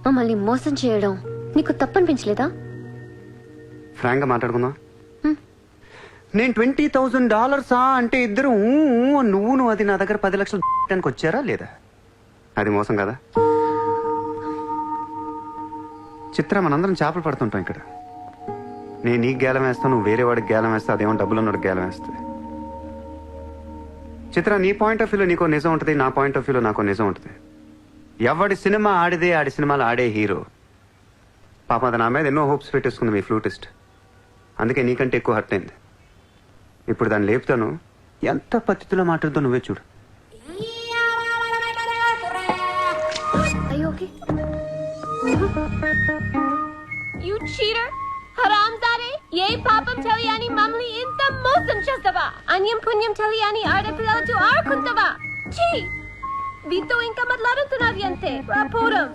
మమ్మల్ని మోసం చేయడం నీకు తప్పనిపించలేదా? ఫ్రాంక్ గా మాట్లాడుకుందాం. నేను $20,000 అంటే ఇద్దరు నువ్వు అది నా దగ్గర 10 లక్షలు వచ్చారా లేదా? అది మోసం కదా చిత్ర. మనందరం చేపలు పడుతుంటాం ఇక్కడ. నేను నీకు గేలం వేస్తాను, నువ్వు వేరే వాడికి గేలం వేస్తా, అదేమో డబ్బులు ఉన్నవాడికి గేలం వేస్తుంది. చిత్ర, నీ పాయింట్ ఆఫ్ వ్యూలో నీకో నిజం ఉంటుంది, నా పాయింట్ ఆఫ్ వ్యూలో నాకో నిజం ఉంటుంది. ఎవడి సినిమా ఆడిదే, ఆడి సినిమాలు ఆడే హీరో. పాపం అది నా మీద ఎన్నో హోప్స్ పెట్టేసుకుంది మీ ఫ్లూటిస్ట్. అందుకే నీకంటే ఎక్కువ హర్ట్ అయింది. ఇప్పుడు దాన్ని లేపుతాను, ఎంత పద్ధతిలో మాట్లాడుతో నువ్వే చూడు. You cheater! హరాంజాదే! ఏ పాపం తెలియని మమ్మల్ని ఇంత మోసం చేస్తావా? అన్యం పుణ్యం తెలియని ఆడపిల్లలతో ఆడుకుంటావా? ఛీ! వీతో ఇంకా మాట్లాడుతున్నది అంతే. రాపోరం